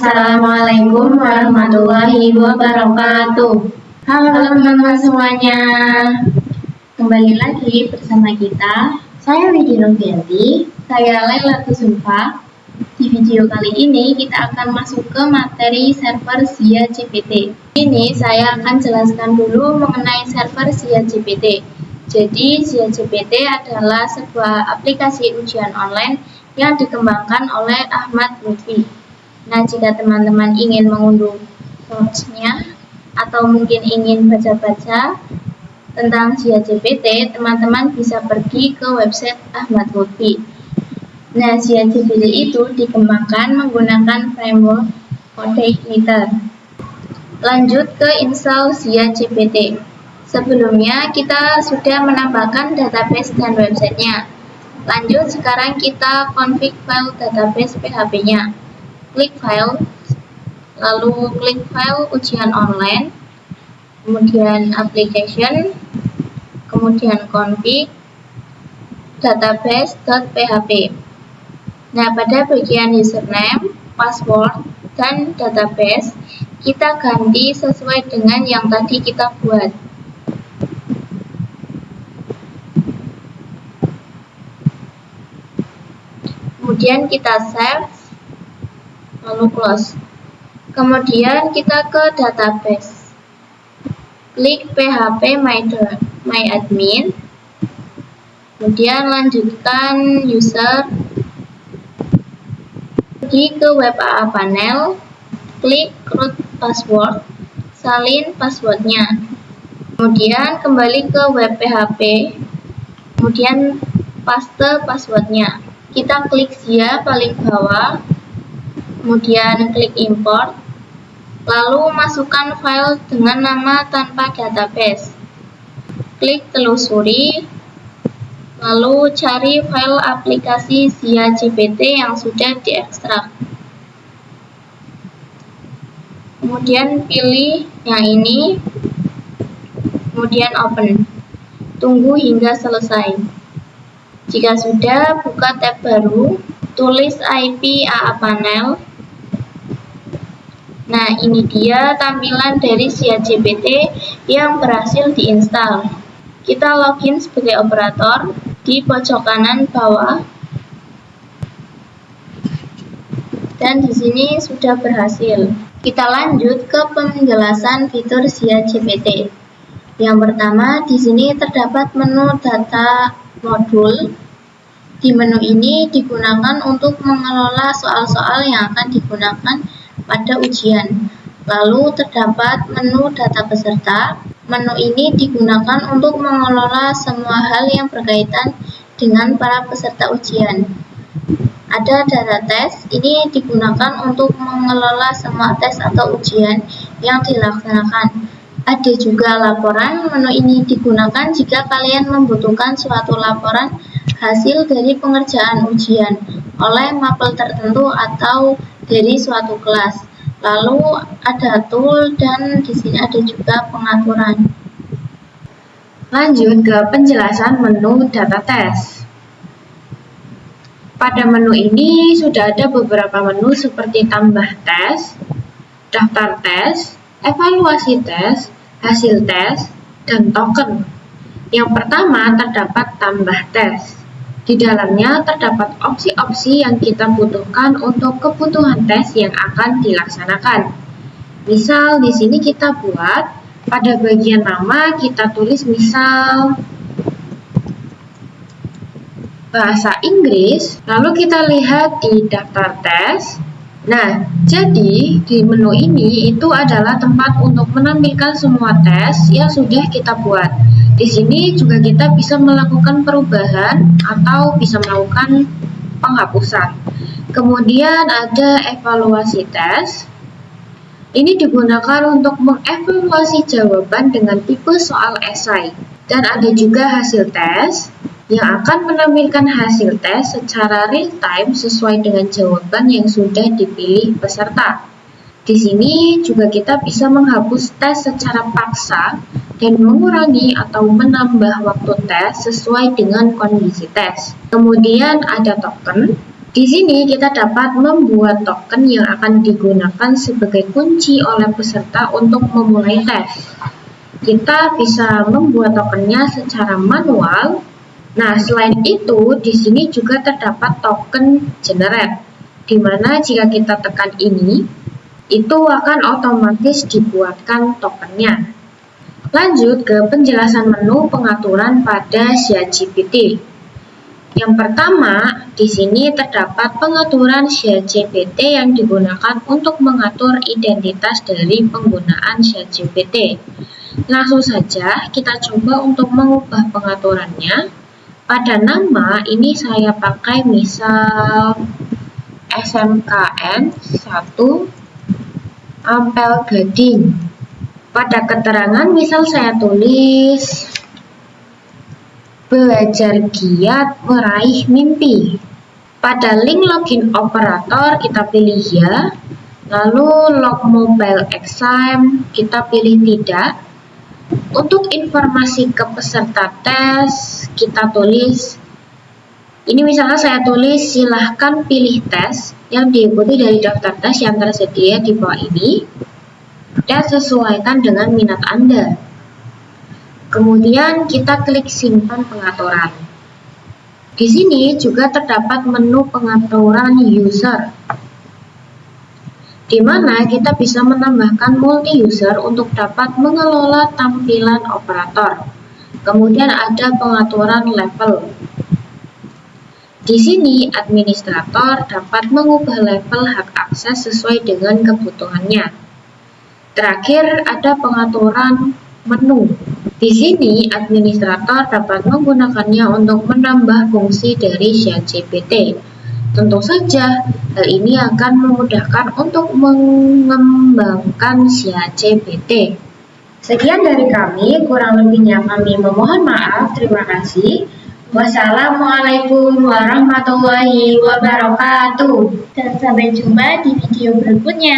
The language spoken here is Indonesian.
Assalamualaikum warahmatullahi wabarakatuh. Halo teman-teman semuanya, kembali lagi bersama kita. Saya Widi Novianti, saya Laila Kusumpa. Di video kali ini kita akan masuk ke materi server SIA GPT. Ini saya akan jelaskan dulu mengenai server SIA GPT. Jadi SIA GPT adalah sebuah aplikasi ujian online yang dikembangkan oleh Ahmad Lutfi. Nah, jika teman-teman ingin mengunduh source-nya atau mungkin ingin baca-baca tentang SIA GPT, teman-teman bisa pergi ke website Ahmad Lutfi. Nah, SIA GPT itu dikembangkan menggunakan framework CodeIgniter. Lanjut ke install SIA GPT. Sebelumnya kita sudah menambahkan database dan websitenya. Lanjut, sekarang kita config file database PHP-nya. Klik file, lalu klik file ujian online, kemudian application, kemudian config database.php. Nah, pada bagian username, password, dan database kita ganti sesuai dengan yang tadi kita buat. Kemudian kita save, lalu close. Kemudian kita ke database, klik php myadmin, kemudian lanjutkan user, pergi ke web AA panel, klik root password, salin passwordnya, kemudian kembali ke web PHP, kemudian paste passwordnya. Kita klik SIA paling bawah, kemudian klik import, lalu masukkan file dengan nama tanpa database. Klik telusuri, lalu cari file aplikasi SIA GPT yang sudah diekstrak. Kemudian pilih yang ini, kemudian open. Tunggu hingga selesai. Jika sudah, buka tab baru, tulis IP AA panel. Nah, ini dia tampilan dari SIA GPT yang berhasil diinstal. Kita login sebagai operator di pojok kanan bawah. Dan di sini sudah berhasil. Kita lanjut ke penjelasan fitur SIA GPT. Yang pertama, di sini terdapat menu data modul. Di menu ini digunakan untuk mengelola soal-soal yang akan digunakan pada ujian. Lalu terdapat menu data peserta. Menu ini digunakan untuk mengelola semua hal yang berkaitan dengan para peserta ujian. Ada data tes, ini digunakan untuk mengelola semua tes atau ujian yang dilaksanakan. Ada juga laporan, menu ini digunakan jika kalian membutuhkan suatu laporan hasil dari pengerjaan ujian oleh mapel tertentu atau dari suatu kelas. Lalu ada tool dan di sini ada juga pengaturan. Lanjut ke penjelasan menu data tes. Pada menu ini sudah ada beberapa menu seperti tambah tes, daftar tes, evaluasi tes, hasil tes, dan token. Yang pertama terdapat tambah tes. Di dalamnya terdapat opsi-opsi yang kita butuhkan untuk kebutuhan tes yang akan dilaksanakan. Misal di sini kita buat pada bagian nama kita tulis misal bahasa Inggris, lalu kita lihat di daftar tes. Nah, jadi di menu ini itu adalah tempat untuk menampilkan semua tes yang sudah kita buat. Di sini juga kita bisa melakukan perubahan atau bisa melakukan penghapusan. Kemudian ada evaluasi tes. Ini digunakan untuk mengevaluasi jawaban dengan tipe soal esai. Dan ada juga hasil tes yang akan menampilkan hasil tes secara real time sesuai dengan jawaban yang sudah dipilih peserta. Di sini juga kita bisa menghapus tes secara paksa dan mengurangi atau menambah waktu tes sesuai dengan kondisi tes. Kemudian ada token. Di sini kita dapat membuat token yang akan digunakan sebagai kunci oleh peserta untuk memulai tes. Kita bisa membuat tokennya secara manual. Nah, selain itu, di sini juga terdapat token generate, di mana jika kita tekan ini, itu akan otomatis dibuatkan tokennya. Lanjut ke penjelasan menu pengaturan pada ChatGPT. Yang pertama, di sini terdapat pengaturan ChatGPT yang digunakan untuk mengatur identitas dari penggunaan ChatGPT. Langsung saja kita coba untuk mengubah pengaturannya. Pada nama ini saya pakai misal SMKN 1 Ampel Gading. Pada keterangan misal saya tulis belajar giat meraih mimpi. Pada link login operator kita pilih ya. Lalu log mobile exam kita pilih tidak. Untuk informasi ke peserta tes kita tulis, ini misalnya saya tulis silahkan pilih tes yang diikuti dari daftar tes yang tersedia di bawah ini dan sesuaikan dengan minat Anda. Kemudian kita klik simpan pengaturan. Di sini juga terdapat menu pengaturan user, di mana kita bisa menambahkan multi-user untuk dapat mengelola tampilan operator. Kemudian ada pengaturan level. Di sini administrator dapat mengubah level hak akses sesuai dengan kebutuhannya. Terakhir ada pengaturan menu. Di sini administrator dapat menggunakannya untuk menambah fungsi dari ChatGPT. Tentu saja hal ini akan memudahkan untuk mengembangkan ChatGPT. Sekian dari kami, kurang lebihnya kami memohon maaf. Terima kasih. Wassalamualaikum warahmatullahi wabarakatuh. Dan sampai jumpa di video berikutnya.